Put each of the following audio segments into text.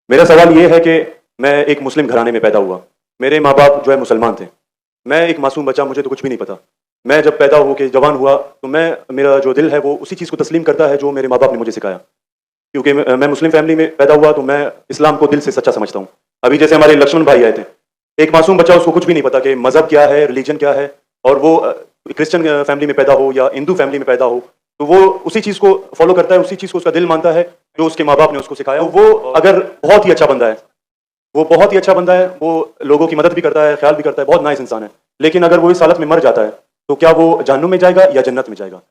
मेरा सवाल ये है कि मैं एक मुस्लिम घराने में पैदा हुआ। मेरे माँ बाप जो है मुसलमान थे। मैं एक मासूम बच्चा, मुझे तो कुछ भी नहीं पता। मैं जब पैदा हो के जवान हुआ तो मेरा जो दिल है वो उसी चीज़ को तस्लीम करता है जो मेरे माँ बाप ने मुझे सिखाया। क्योंकि मैं मुस्लिम फैमिली में पैदा हुआ तो मैं इस्लाम को दिल से सच्चा समझता हूँ। अभी जैसे हमारे लक्ष्मण भाई आए थे, एक मासूम बच्चा, उसको कुछ भी नहीं पता कि मज़हब क्या है, रिलीजन क्या है, और वो क्रिश्चियन फैमिली में पैदा हो या हिंदू फैमिली में पैदा हो तो वो उसी चीज़ को फॉलो करता है, उसी चीज़ को उसका दिल मानता है जो उसके माँ बाप ने उसको सिखाया। वो अगर बहुत ही अच्छा बंदा है, वो बहुत ही अच्छा बंदा है, वो लोगों की मदद भी करता है, ख्याल भी करता है, बहुत नाइस इंसान है। लेकिन अगर वो इस हालत में मर जाता है तो क्या वो जहन्नुम में जाएगा या जन्नत में जाएगा?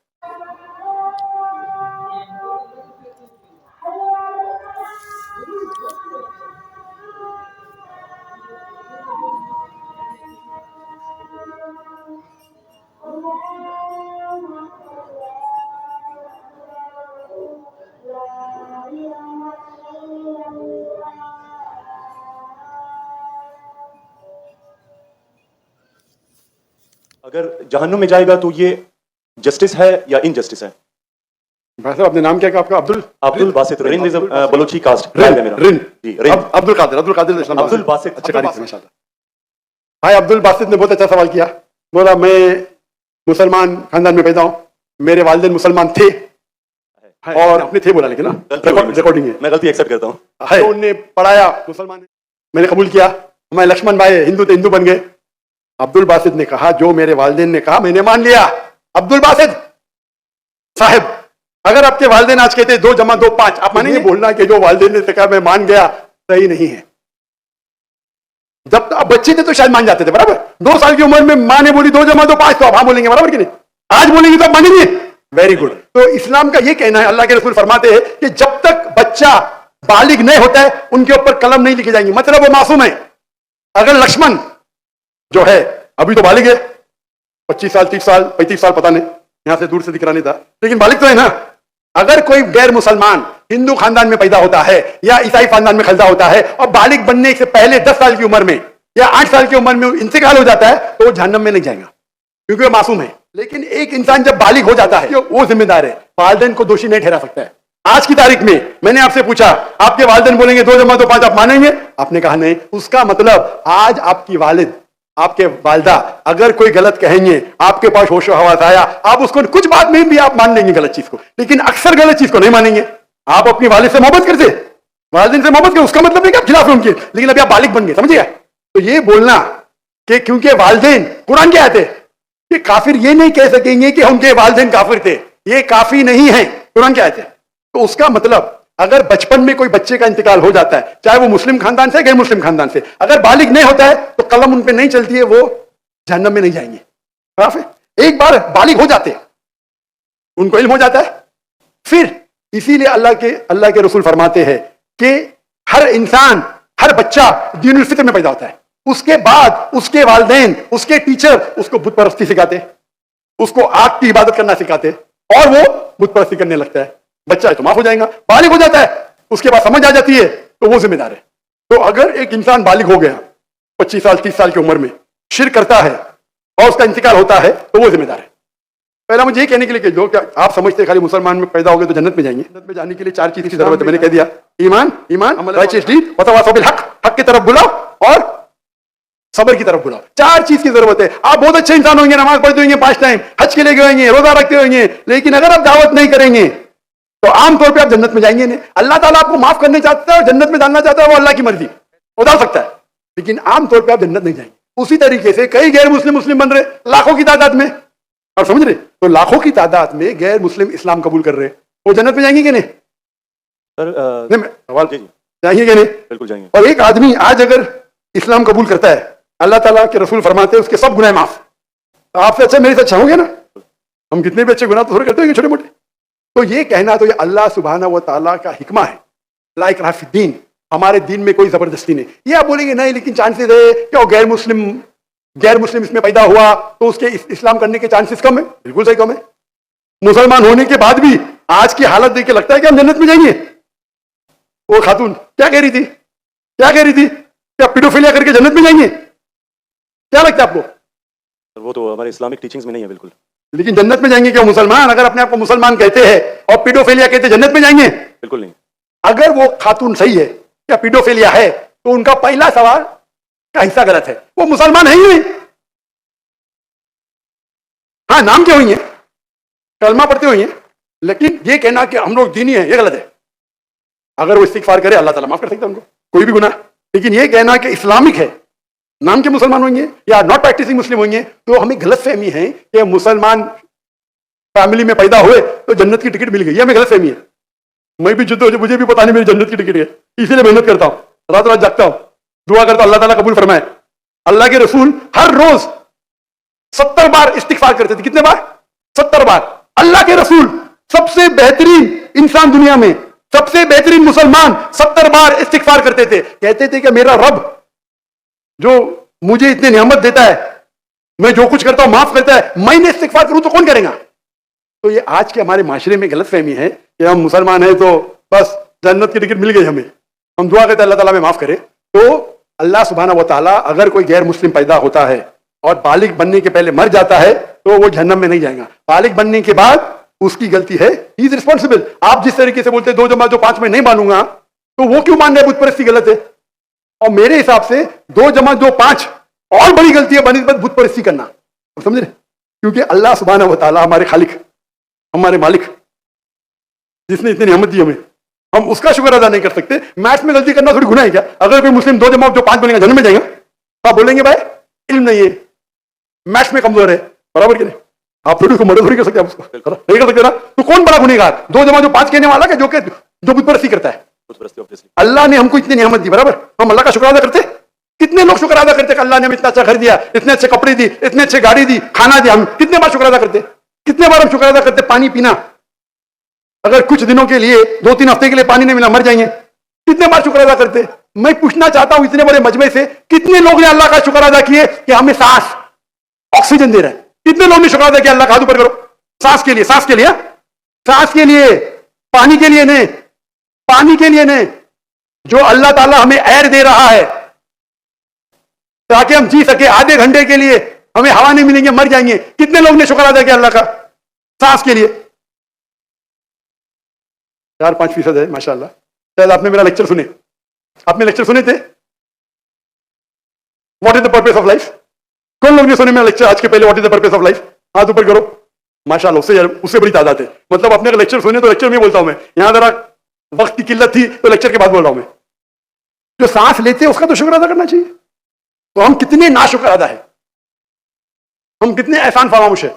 अगर जहन्नुम में जाएगा तो ये जस्टिस है या इनजस्टिस है? भाई साहब, आपने नाम क्या कहा आपका? Abdul Basit. Rind is a Balochi caste. Rind, है मेरा। रिंद। जी, रिंद। अब्दुल कादिर इस्लाम। अब्दुल बासित। अच्छा कारी थे, माशाल्लाह। भाई अब्दुल बासित ने बहुत अच्छा सवाल किया। बोला मैं मुसलमान खानदान में पैदा हूँ, मेरे वालिदैन मुसलमान थे, और अपने थे बोला, लेकिन ना रिकॉर्डिंग है, मैं गलती एक्सेप्ट करता हूँ। तो उन्हें पढ़ाया, मुसलमान मैंने कबूल किया। हमारे लक्ष्मण भाई हिंदू थे, हिंदू बन गए। अब्दुल बासित ने कहा जो मेरे वालिदैन ने कहा मैंने मान लिया। अब्दुल बासित साहब, अगर आपके वालिदैन आज कहते 2 + 2 5, आप मानेंगे? बोलना कि जो वालिदैन ने कहा मैं मान गया सही नहीं है। जब आप बच्चे थे तो शायद मान जाते थे, बराबर। 2 साल की उम्र में माँ ने बोली 2 + 2 5, तो आप हाँ बोलेंगे, बराबर कि नहीं? आज बोलेंगे तो आप मानेंगे। Very good. तो इस्लाम का ये कहना है, अल्लाह के रसूल फरमाते हैं कि जब तक बच्चा बालिग नहीं होता है उनके ऊपर कलम नहीं लिखी जाएंगी, मतलब वो मासूम है। अगर लक्ष्मण जो है अभी तो बालिग है, 25 साल 30 साल 35 साल, पता नहीं, यहां से दूर से दिख रहा नहीं था, लेकिन बालिग तो है ना। अगर कोई गैर मुसलमान हिंदू खानदान में पैदा होता है या ईसाई खानदान में पैदा होता है और बालिग बनने से पहले 10 साल की उम्र में या 8 साल की उम्र में इंतकाल हो जाता है तो वो जहन्नम में नहीं जाएगा, क्योंकि वो मासूम है। लेकिन एक इंसान जब बालिग हो जाता है वो जिम्मेदार है, वालिदैन को दोषी नहीं ठहरा सकता है। आज की तारीख में मैंने आपसे पूछा, आपके वालिदैन बोलेंगे 2 + 2 5, आप मानेंगे? आपने कहा नहीं। उसका मतलब आज आपकी वालिद, आपके वालदा अगर कोई गलत कहेंगे, आपके पास होशो हवास आया, आप उसको कुछ बात में भी आप मान लेंगे गलत चीज को, लेकिन अक्सर गलत चीज को नहीं मानेंगे। आप अपनी वालिद से मोहब्बत करते, वालिदैन से मोहब्बत करते, उसका मतलब नहीं कि आप खिलाफ हैं उनके, लेकिन अभी आप बालिग बन गए, समझिए। तो ये बोलना कि क्योंकि वालिदैन, कुरान क्या कहते हैं कि काफिर, ये नहीं कह सकेंगे कि उनके वालिदैन काफिर थे, ये काफी नहीं है। कुरान क्या कहते हैं? तो उसका मतलब अगर बचपन में कोई बच्चे का इंतकाल हो जाता है, चाहे वो मुस्लिम खानदान से गैर मुस्लिम खानदान से, अगर बालिग नहीं होता है तो कलम उन पे नहीं चलती है, वो जहन्नम में नहीं जाएंगे। साफ है? एक बार बालिग हो जाते हैं, उनको इल्म हो जाता है, फिर इसीलिए अल्लाह के रसूल फरमाते हैं कि हर इंसान, हर बच्चा दीनुल फित्र में पैदा होता है। उसके बाद उसके वालिदैन, उसके टीचर उसको बुत परस्ती सिखाते, उसको आग की इबादत करना सिखाते, और वो बुत परस्ती करने लगता है। बच्चा है तो माफ हो जाएगा, बालिग हो जाता है, उसके बाद समझ आ जाती है तो वो जिम्मेदार है। तो अगर एक इंसान बालिग हो गया 25 साल 30 साल की उम्र में, शिर्क करता है और उसका इंतकाल होता है तो वो जिम्मेदार है। पहला मुझे ये कहने के लिए कि जो क्या आप समझते खाली मुसलमान में पैदा हो गए तो जन्नत में जाएंगे, जन्नत में जाने के लिए 4 चीज की जरूरत है। मैंने कह दिया, ईमान, हक की तरफ बुलाओ और सब्र की तरफ बुलाओ। 4 चीज की जरूरत है। आप बहुत अच्छे इंसान होंगे, नमाज पढ़ते होंगे 5 टाइम, हज के लिए गए होंगे, रोजा रखते होंगे, लेकिन अगर आप दावत नहीं करेंगे तो आमतौर पे आप जन्नत में जाएंगे नहीं। अल्लाह ताला आपको माफ करने चाहता है और जन्नत में डालना चाहता है, वो अल्लाह की मर्जी, वो डाल सकता है, लेकिन आमतौर पे आप जन्नत नहीं जाएंगे। उसी तरीके से कई गैर मुस्लिम बन रहे लाखों की तादाद में, और समझ रहे, तो लाखों की तादाद में गैर मुस्लिम इस्लाम कबूल कर रहे हैं, वो जन्नत में जाएंगे कि नहीं? सर सवाल जाएंगे कि नहीं? बिल्कुल जाएंगे। और एक आदमी आज अगर इस्लाम कबूल करता है, अल्लाह ताला के रसूल फरमाते हैं उसके सब गुनाह माफ। आपसे अच्छा मेरे से अच्छा होंगे ना? हम कितने भी अच्छे गुनाह तो थोड़े करते होंगे, छोटे मोटे। तो ये कहना तो ये अल्लाह सुब्हानहू व तआला का हिकमा है, ला इकराह फिद्दीन, हमारे दीन में कोई जबरदस्ती नहीं। ये आप बोलेंगे नहीं, लेकिन चांसेस है कि गैर मुस्लिम इसमें पैदा हुआ तो उसके इस्लाम करने के चांसेस कम है। बिल्कुल सही, कम है। मुसलमान होने के बाद भी आज की हालत देख के लगता है कि हम जन्नत में जाएंगे। वो खातून क्या कह रही थी, क्या पीडोफिलिया करके जन्नत में जाएंगे? क्या लगता है आपको? वो तो हमारे इस्लामिक टीचिंग्स में नहीं है बिल्कुल। लेकिन जन्नत में जाएंगे क्या मुसलमान? अगर अपने आप को मुसलमान कहते हैं और पीडोफिलिया कहते हैं, जन्नत में जाएंगे? बिल्कुल नहीं। अगर वो खातून सही है, क्या पीडोफिलिया है, तो उनका पहला सवाल का हिस्सा गलत है। वो मुसलमान है ही नहीं। हाँ, नाम के हुई है, कलमा पढ़ते हुई है, लेकिन ये कहना कि हम लोग दीनी है, ये गलत है। अगर वो इस्तिगफार करे अल्लाह ताला माफ कर सकता है उनको, कोई भी गुनाह। लेकिन ये कहना कि इस्लामिक है, नाम के मुसलमान होंगे या नॉट प्रैक्टिसिंग मुस्लिम होंगे, तो हमें गलत फहमी है कि मुसलमान फैमिली में पैदा हुए तो जन्नत की टिकट मिल गई। ये हमें गलत फहमी है। मैं भी जिद्द, मुझे भी पता नहीं मेरी जन्नत की टिकट है, इसीलिए मेहनत करता हूं, रात रात जागता हूं, दुआ करता हूं अल्लाह ताला कबूल फरमाए। अल्लाह के रसूल हर रोज 70 बार इस्तिगफार करते थे। कितने बार? 70 बार। अल्लाह के रसूल सबसे बेहतरीन इंसान दुनिया में, सबसे बेहतरीन मुसलमान 70 बार इस्तिगफार करते थे। कहते थे कि मेरा रब जो मुझे इतनी नियामत देता है, मैं जो कुछ करता हूं माफ करता है, मैंने इस्तिगफार करूं तो कौन करेगा? तो ये आज के हमारे माशरे में गलत फहमी है कि हम मुसलमान हैं तो बस जन्नत की टिकट मिल गई हमें, हम दुआ करते अल्लाह ताला में माफ करे। तो अल्लाह सुब्हाना व तआला अगर कोई गैर मुस्लिम पैदा होता है और बालिग बनने के पहले मर जाता है तो वो जहन्नम में नहीं जाएगा। बालिग बनने के बाद उसकी गलती है, ही इज रिस्पॉन्सिबल। आप जिस तरीके से बोलते 2 जमा 2 5 में नहीं मानूंगा, तो वो क्यों मान रहे बुत परस्ती गलत है? और मेरे हिसाब से 2 जमा 2 5 और बड़ी गलती है बनिस्बत बुत परस्ती करना। आप समझ रहे? क्योंकि अल्लाह सुब्हाना व तआला हमारे खालिक, हमारे मालिक, जिसने इतनी नियामत दी हमें, हम उसका शुक्र अदा नहीं कर सकते। मैथ्स में गलती करना थोड़ी गुनाह है क्या? अगर कोई मुस्लिम 2 जमा 2 5 बोलेगा जन्नत में जाएगा, आप बोलेंगे भाई इल्म नहीं है, मैथ्स में कमजोर है, बराबर कि नहीं? आप थोड़ी उसको मदद थोड़ी कर सकते, आप उसको नहीं कर सकते ना। तो कौन बड़ा गुनहगार? 2 जमा 2 5 कहने वाला क्या जो बुत परस्ती करता है? अल्लाह ने हमको इतनी नियामत दी, बराबर, हम अल्लाह का शुक्र अदा करते? कितने लोग शुक्र अदा करते कि अल्लाह ने हमें इतना अच्छा घर दिया, इतने अच्छे कपड़े दी, इतने अच्छे गाड़ी दी, खाना दिया? हम कितने बार शुक्र अदा करते? कितने बार हम शुक्र अदा करते? पानी पीना, अगर कुछ दिनों के लिए 2-3 हफ्ते के लिए पानी नहीं मिला मर जाएंगे, कितने बार शुक्र अदा करते? मैं पूछना चाहता हूं इतने बड़े मजमे से कितने लोग ने अल्लाह का शुक्र अदा किए कि हमें सांस, ऑक्सीजन दे रहा है? कितने लोग ने शुक्र अदा किया? अल्लाह का हाथ ऊपर करो। सांस के लिए, सांस के लिए, सांस के लिए, पानी के लिए नहीं, पानी के लिए नहीं, जो अल्लाह ताला हमें एयर दे रहा है ताकि हम जी सके। आधे घंटे के लिए हमें हवा नहीं मिलेंगे, मर जाएंगे। कितने लोग ने शुक्र अदा किया अल्लाह का सांस के लिए? 4-5% है माशाल्लाह। शायद आपने मेरा लेक्चर सुने, आपने लेक्चर सुने थे what is the purpose of life? कौन लोग ने सुने मेरा लेक्चर आज के पहले? What is the purpose of life? हाथ ऊपर करो। माशाल्लाह, उससे बड़ी तादाद है। मतलब अपने लेक्चर सुने तो लेक्चर में बोलता हूं मैं, यहां जरा वक्त की किल्लत थी तो लेक्चर के बाद बोल रहा हूं मैं। जो सांस लेते हैं उसका तो शुक्र अदा करना चाहिए। तो हम कितने नाशुक्र अदा है, हम कितने एहसान फरामोश है।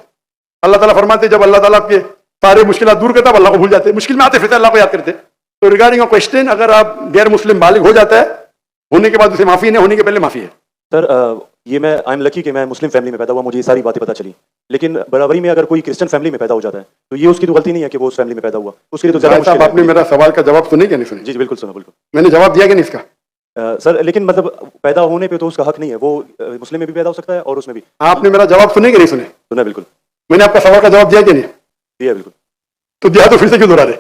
अल्लाह ताला फरमाते जब अल्लाह ताला आपके सारे मुश्किल दूर करता है, अल्लाह को भूल जाते, मुश्किल में आते फिर अल्लाह को याद करते। तो रिगार्डिंग क्वेश्चन, अगर आप गैर मुस्लिम बालिग हो जाता है, होने के बाद उसे माफी नहीं, होने के पहले माफी है। सर ये मैं आई एम लकी कि मैं मुस्लिम फैमिली में पैदा हुआ, मुझे ये सारी बातें पता चली। लेकिन बराबरी में अगर कोई क्रिश्चियन फैमिली में पैदा हो जाता है तो ये उसकी तो गलती नहीं है कि वो उस फैमिली में पैदा हुआ, उसके लिए तो ज्यादा मुश्किल है। आपने मेरा सवाल का जवाब सुने क्या नहीं सुने? जी बिल्कुल सुना, बिल्कुल मैंने जवाब दिया कि नहीं इसका? सर लेकिन मतलब पैदा होने पे तो उसका हक नहीं है, वो मुस्लिम में भी पैदा हो सकता है और उसमें भी। आपने मेरा जवाब सुने कि नहीं सुने? सुना बिल्कुल। मैंने आपका सवाल का जवाब दिया कि नहीं दिया? बिल्कुल। तो दिया तो फिर से क्यों दोहरा रहे?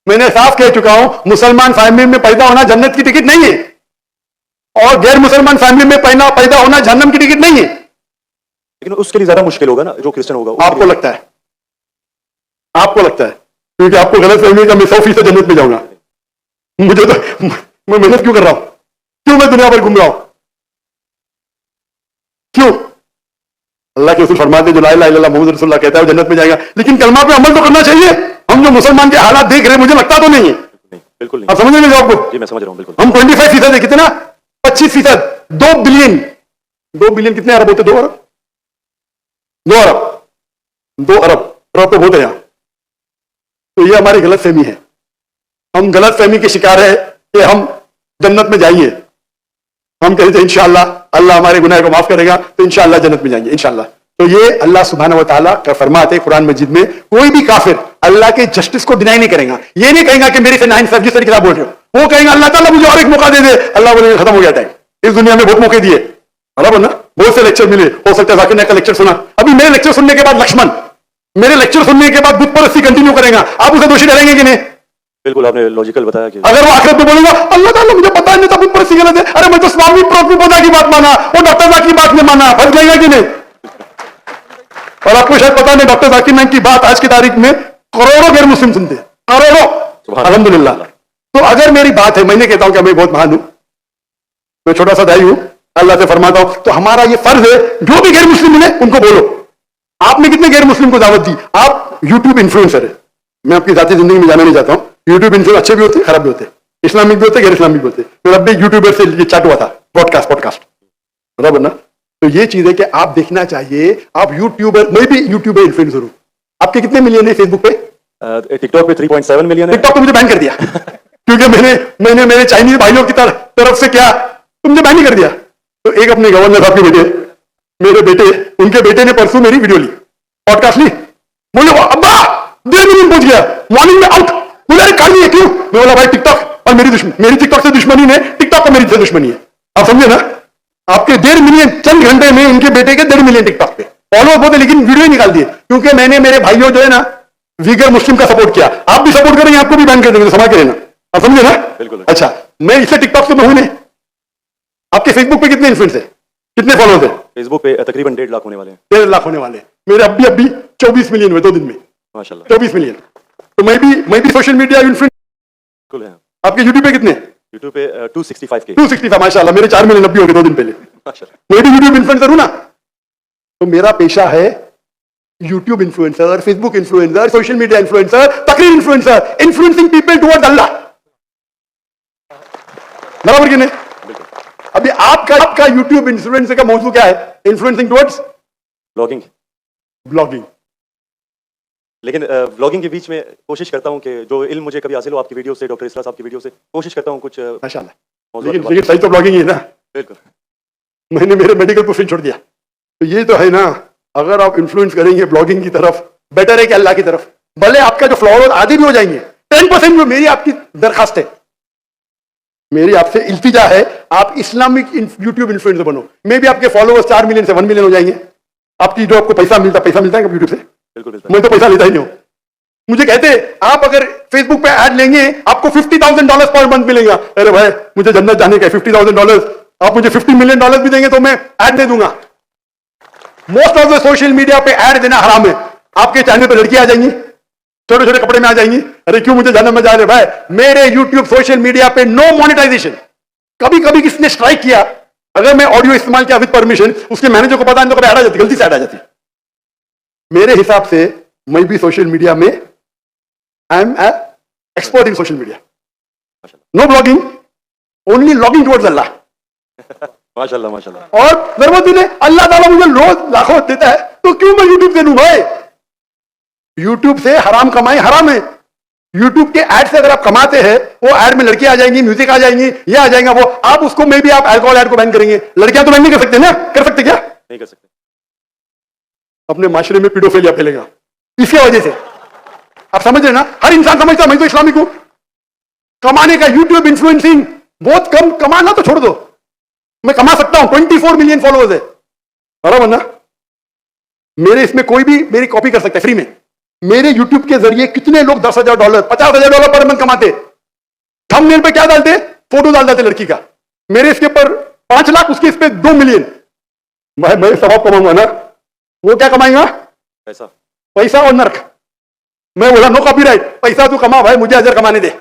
मैंने साफ कह चुका हूं, मुसलमान फैमिली में पैदा होना जन्नत की टिकट नहीं है, और गैर मुसलमान फैमिली में पैदा होना जहन्नम की टिकट नहीं है। लेकिन उसके लिए ज्यादा मुश्किल होगा ना जो क्रिश्चियन होगा। आपको लगता है, आपको लगता है, क्योंकि आपको गलत फहमी का मैं 100% जन्नत में जाऊंगा। मुझे तो, मैं मेहनत क्यों कर रहा हूं? क्यों मैं दुनिया भर घूम रहा हूं? क्यों? अल्लाह के रसूल फरमाते जो ला इलाहा इल्लल्लाह मुहम्मद रसूलुल्लाह कहता है वो जन्नत में जाएगा। लेकिन कलमा पे अमल तो करना चाहिए। हम जो मुसलमान के हालात देख रहे हैं, मुझे लगता तो नहीं है। बिल्कुल नहीं। आप समझ रहे आपको? जी मैं समझ रहा हूं बिल्कुल। हम 25% है, कितना? 25%। 2 बिलियन, 2 बिलियन कितने अरब होते? 2 अरब, 2 अरब, 2 अरब, अरब तो बहुत है यहां। तो ये हमारी गलत फहमी है। हम गलत फहमी के शिकार है कि हम जन्नत में जाएंगे। हम कहते हैं इंशाअल्लाह अल्लाह हमारे गुनाह को माफ करेगा तो इंशाअल्लाह जन्नत में जाएंगे इंशाअल्लाह। तो ये अल्लाह सुब्हानहू व तआला का फरमाते हैं कुरान मजीद में, कोई भी काफिर अल्लाह के जस्टिस को डिनाई नहीं करेगा। ये नहीं कहेगा कि मेरे से नाइंसाफ जिस तरीके से बोल रहे हो, वो कहेगा अल्लाह ताला मुझे और एक मौका दे दे। अल्लाह बोलेगा खत्म हो गया टाइम, इस दुनिया में बहुत मौके दिए, बराबर ना? बहुत से लेक्चर मिले, हो सकता है जाकिर नायक का लेक्चर सुना। अभी मेरे लेक्चर सुनने के बाद लक्ष्मण मेरे लेक्चर सुनने के बाद बुत परस्ती कंटिन्यू करेगा, आप उसे दोषी ठहरेंगे कि नहीं? बिल्कुल, आपने लॉजिकल बताया कि अगर वो आखिरत में बोलेगा अल्लाह ताला मुझे पता नहीं था बुत परस्ती गलत है, अरे मैं तो स्वामी प्रभुपदा की बात माना, वो डॉक्टर जाकिर की बात नहीं माना, फंस जाएगा कि नहीं? और आपको शायद पता नहीं, डॉक्टर जाकिर नायक की बात आज की तारीख में करोड़ों गैर मुस्लिम सुनते हैं, करोड़ों। अल्हम्दुलिल्लाह तो अगर मेरी बात है, मैंने कहता हूं कि मैं बहुत महान हूं, मैं छोटा सा दाई हूं, अल्लाह से फरमाता हूं, तो हमारा ये फर्ज है जो भी गैर मुस्लिम मिले उनको बोलो। आपने कितने गैर मुस्लिम को दावत दी? आप यूट्यूब इन्फ्लुएंसर है, मैं आपकी जाती जिंदगी में जाना नहीं चाहता हूं। यूट्यूब इन्फ्लुएंसर अच्छे भी होते हैं, खराब भी होते हैं, इस्लामिक भी होते हैं, गैर इस्लामिक भी होते हैं। मेरा भी यूट्यूबर से ये चैट हुआ था, पॉडकास्ट बराबर ना। तो ये चीज है कि आप देखना चाहिए, आप यूट्यूबर, मैं भी यूट्यूबर इन्फ्लुएंसर हूं। आपके कितने मिलियन है फेसबुक पे? टिकटॉक पे 3.7 मिलियन है। टिकटॉक तो मुझे बैन कर दिया क्योंकि मैंने मेरे चाइनीज भाइयों की तरफ से क्या, तुमने बैन ही कर दिया। तो एक अपने गवर्नर साहब के बेटे, मेरे बेटे, उनके बेटे ने परसों मेरी वीडियो ली, पॉडकास्ट ली, बोले अब्बा 1.5 मिलियन पहुंच गया, मॉर्निंग में आउट। बोला अरे काट दिया क्यों? मैं बोला भाई टिकटॉक और मेरी टिकटॉक से दुश्मनी नहीं, टिकटॉक का मेरी से दुश्मनी है। आप समझे ना? आपके 1.5 मिलियन चंद घंटे में इनके बेटे के 1.5 मिलियन टिकटॉक पे फॉलोअर्स होते, लेकिन वीडियो ही निकाल दिए क्योंकि मैंने मेरे भाइयों जो है ना वीगर मुस्लिम का सपोर्ट किया। आप भी सपोर्ट करेंगे, आपको भी बैन कर देंगे, तो समझ के रहना। आप समझे ना? बिल्कुल। अच्छा, मैं इससे टिकटॉक से महून है। आपके फेसबुक पे कितने इन्फ्लुएंस है, कितने फॉलोअर्स है? फेसबुक पे तकरीबन 1.5 लाख होने वाले हैं। 1.5 लाख होने वाले हैं। मेरे अभी 24 मिलियन हुए 2 दिन में, माशाल्लाह। 24 मिलियन। तो मैं भी सोशल मीडिया इन्फ्लुएंस। बिल्कुल है। आपके यूट्यूब पे कितने? यूट्यूब पे 265 के। 265 माशाल्लाह। मेरे 4 मिलियन अभी हो गए 2 दिन पहले। माशाल्लाह। मैं भी यूट्यूब इन्फ्लुएंसर हूं ना। तो मेरा पेशा है YouTube influencer, Facebook influencer, social media influencer, तकरीर इन्फ्लुएंसर, इन्फ्लुएंसिंग पीपल टुवर्ड्स अल्लाह। बराबर कि नहीं? अभी आपका यूट्यूब इन्फ्लुएंसर का मौजूद क्या है? Influencing towards blogging. लेकिन व्लॉगिंग के बीच में कोशिश करता हूं कि जो इल्म मुझे कभी हासिल हो आपकी वीडियो से, डॉक्टर इसरा साहब की वीडियो से, कोशिश करता हूं कुछ माशाल्लाह। मौजूद पे बात लेकिन सही तो ब्लॉगिंग ही है ना। बिल्कुल। मैंने मेरे मेडिकल प्रोफेशन छोड़ दिया, तो ये तो है ना। अगर आप इन्फ्लुएंस करेंगे ब्लॉगिंग की तरफ, बेटर है कि अल्लाह की तरफ। भले आपका जो फॉलोअर्स आधे भी हो जाएंगे, 10% में मेरी आपकी दरखास्त है, मेरी आपसे इल्तिजा है, आप इस्लामिक यूट्यूब इन्फ्लुएंसर बनो। मैं भी आपके फॉलोअर्स 4 मिलियन से 1 मिलियन हो जाएंगे। आपकी जो आपको पैसा मिलता है यूट्यूब से? बिल्कुल बिल्कुल। मैं तो पैसा लेता ही नहीं हूं। मुझे कहते आप अगर फेसबुक पे ऐड लेंगे आपको $50,000 पर मंथ मिलेगा। अरे भाई मुझे जन्नत जाने का $50,000, आप मुझे $50 मिलियन भी देंगे तो मैं ऐड दे दूंगा। Most of the social media पे ऐड देना हराम है। आपके चैनल पे लड़की आ जाएंगी, छोटे छोटे कपड़े में आ जाएंगी, अरे क्यों मुझे जन्नत में जा रहे भाई? मेरे यूट्यूब सोशल मीडिया पे नो मोनेटाइजेशन। कभी कभी किसने स्ट्राइक किया, अगर मैं ऑडियो इस्तेमाल किया विद परमिशन, उसके मैनेजर को पता नहीं तो कभी ऐड आ जाती, गलती से ऐड आ जाती। मेरे हिसाब से मैं भी सोशल मीडिया में I am expert in social media. No blogging, only logging towards Allah. माशाल्लाह माशाल्लाह। और जरूरत ही नहीं, अल्लाह ताला मुझे रोज लाखों देता है, तो क्यों मैं यूट्यूब से लूं भाई? यूट्यूब से हराम कमाई हराम है। यूट्यूब के ऐड से अगर आप कमाते हैं, वो ऐड में लड़की आ जाएंगी, म्यूजिक आ जाएंगी, ये आ जाएगा वो, आप उसको में भी आप अल्कोहल ऐड को बैन करेंगे। लड़कियां तो बैन नहीं कर सकते ना? कर सकते क्या? नहीं कर सकते। अपने माशरे में पीडोफिलिया फैलेगा इसकी वजह से। आप समझ रहे ना? हर इंसान समझता मैं तो इस्लामिक हूं। कमाने का यूट्यूब इन्फ्लुएंसिंग बहुत कम, कमाना तो छोड़ दो, मैं कमा सकता हूं। 24 मिलियन फॉलोअर्स है, बराबर ना? मेरे इसमें कोई भी मेरी कॉपी कर सकता है फ्री में। मेरे यूट्यूब के जरिए कितने लोग $10,000, $50,000 पर मंथ कमाते। थंबनेल पे क्या डालते? फोटो डाल देते लड़की का। मेरे इसके ऊपर 5 लाख, उसके इस पे 2 मिलियन। मैं सवाब कमाऊंगा ना, वो क्या कमाएगा? पैसा और नर्क। मैं बोला नो कॉपीराइट, पैसा तू कमा भाई, मुझे अजर कमाने दे।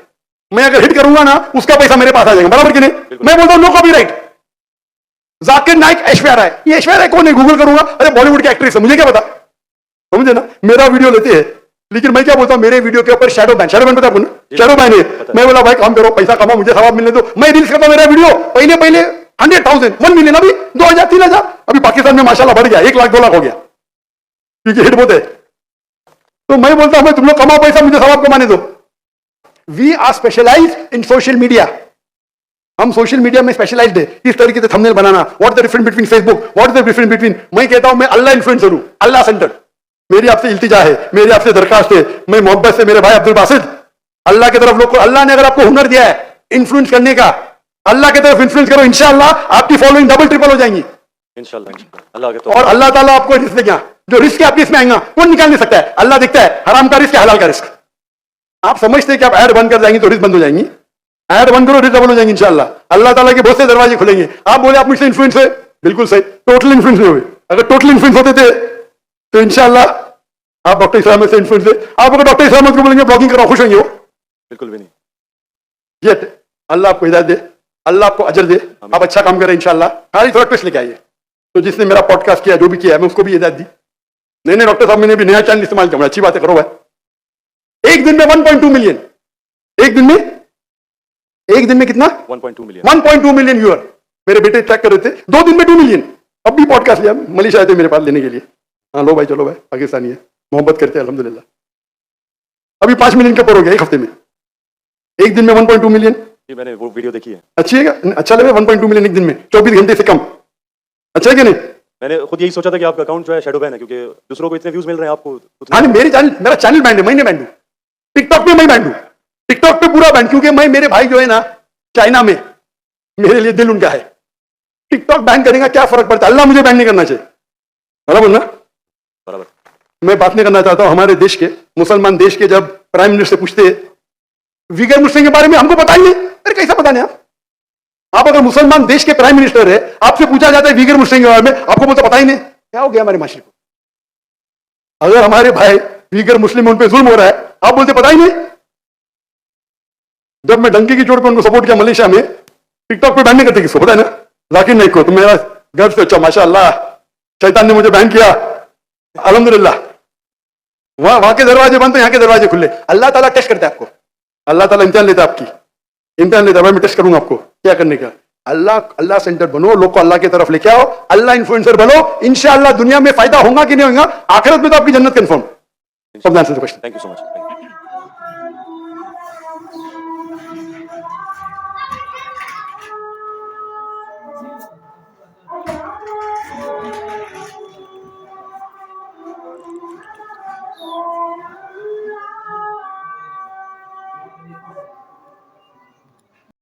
मैं अगर हिट करूंगा ना, उसका पैसा मेरे पास आ जाएगा, बराबर कि नहीं? मैं बोलता हूं नो कॉपीराइट। जाकिर नाइक ऐश्वर्या राय, ये ऐश्वर्या राय कौन है? गूगल करूंगा, अरे बॉलीवुड की एक्ट्रेस है, मुझे क्या पता? समझे ना? मेरा वीडियो लेते हैं, लेकिन मैं क्या बोलता हूं, मेरे वीडियो के ऊपर शैडो बैन पता आपको ना? शैडो बैन है। मैं बोला भाई काम करो, पैसा कमाओ, मुझे सवाब मिलने दो। मैं रील्स करता हूं, मेरा वीडियो पहले 100,000, 1 मिलियन, अभी 2,000, 3,000, अभी पाकिस्तान में माशाल्लाह बढ़ गया, 1 लाख 2 लाख हो गया, क्योंकि हिट बहुत है। तो मैं बोलता हूं तुम लोग कमाओ पैसा, मुझे सवाब कमाने दो। We are specialized in social media. हम सोशल मीडिया में स्पेशलाइज्ड है। इस तरीके से थंबनेल बनाना, what the difference between Facebook, what the difference between, मैं कहता हूं मैं अल्लाह इन्फ्लुएंसर हूं, अल्लाह सेंटर। मेरी आपसे इल्तिजा है, मेरी आपसे दरखास्त है, मैं मोहब्बत से मेरे भाई अब्दुल बासित, अल्लाह की तरफ लोग को, अल्लाह ने अगर आपको हुनर दिया है इन्फ्लुएंस करने का, अल्लाह की तरफ इन्फ्लुएंस करो, इंशाअल्लाह आपकी फॉलोइंग डबल ट्रिपल हो जाएंगी इंशाअल्लाह अल्लाह के। और अल्लाह ताला आपको रिस्क देगा, जो रिस्क आपके इसमें आएगा वो निकाल नहीं सकता है। अल्लाह देखता है हराम का रिस्क है, हलाल का रिस्क। आप समझते हैं कि आप ऐड बंद कर जाएंगे तो रिस्क बंद हो जाएंगी, ऐड बंद करो रिस्क डबल हो जाएंगे इंशाअल्लाह। अल्लाह ताला के बहुत से दरवाजे खुलेंगे। आप बोले आप मुझसे इन्फ्लुएंस है, बिल्कुल सही, टोटल इन्फ्लुएंस नहीं हुए। अगर टोटल इन्फ्लुएंस होते थे तो इंशाअल्लाह आप डॉक्टर इस्लाम से इन्फ्लुएंस है। आप अगर डॉक्टर इस्लाम को बोलेंगे ब्लॉगिंग कराओ, खुश होंगे वो? बिल्कुल भी नहीं। येट अल्लाह आपको हिदायत दे, अल्लाह आपको अजर दे, आप अच्छा काम करें इंशाल्लाह। खाली थोड़ा ट्विस्ट लेके आइए। तो जिसने मेरा पॉडकास्ट किया, जो भी किया है, मैं उसको भी हिदायत दी। नहीं डॉक्टर साहब, मैंने भी नया चैनल इस्तेमाल किया, अच्छी बात है, करो भाई। एक दिन में 1.2 मिलियन, एक दिन में कितना? 1.2 मिलियन। 1.2 million viewer. मेरे बेटे ट्रैक कर रहे थे, 2 दिन में 2 मिलियन। अब भी पॉडकास्ट लिया, मलेशिया आए थे मेरे पास लेने के लिए। हाँ लो भाई, चलो भाई, पाकिस्तानी है, मोहब्बत करते हैं अल्हम्दुलिल्लाह। अभी 5 मिलियन का पर हो गया एक हफ्ते में, एक दिन में 1.2 मिलियन। जी मैंने वो वीडियो देखी है। अच्छी है क्या? अच्छा लगे 1.2 मिलियन एक दिन में, 24 घंटे से कम। अच्छा है कि नहीं? मैंने खुद यही सोचा था कि आपका अकाउंट जो है शैडो बैन है, क्योंकि दूसरों को इतने व्यूज मिल रहे हैं, आपको हाँ नहीं, मेरा चैनल बैंड है, मैं नहीं बैंड हूं। टिकटॉक पे मैं बैंड हूं, टिकटॉक पे पूरा बैंड, क्योंकि मेरे भाई जो है ना चाइना में, मेरे लिए दिल उनका है। टिकटॉक बैन करेगा क्या फर्क पड़ता है, अल्लाह मुझे बैन नहीं करना चाहिए, बराबर ना? बराबर। मैं बात नहीं करना चाहता हूं हमारे देश के, मुसलमान देश के, जब प्राइम मिनिस्टर से पूछते वीगर मुस्लिम के बारे में, हमको पता ही नहीं। अरे कैसा पता नहीं? आप अगर मुसलमान देश के प्राइम मिनिस्टर है, आपसे पूछा जाता है वीगर मुस्लिम के बारे में, आपको बोलते पता ही नहीं। क्या हो गया हमारे माशरे को? अगर हमारे भाई वीगर मुस्लिम, उन पे जुल्म हो रहा है, आप बोलते पता ही नहीं। जब मैं डंकी की चोट पे उनको सपोर्ट किया मलेशिया में, टिकटॉक पे बैन नहीं करते किसको, पता है ना? जाकिर नाइक को। तो मेरा गर्व से अच्छा, माशाअल्लाह, शैतान ने मुझे बैन किया, अल्हम्दुलिल्लाह। वहां के दरवाजे बंद, यहाँ के दरवाजे खुले। अल्लाह ताला टेस्ट करता है आपको, अल्लाह ताला इम्तिहान लेता है, आपकी इम्तिहान लेता है। भाई मैं टेस्ट करूंगा आपको क्या करने का। अल्लाह सेंटर बनो, लोग को अल्लाह की तरफ लेके आओ, अल्लाह इन्फ्लुएंसर बनो, इंशाअल्लाह दुनिया में फायदा होगा कि नहीं होगा, आखिरत में तो आपकी जन्नत confirm. Thank you so much.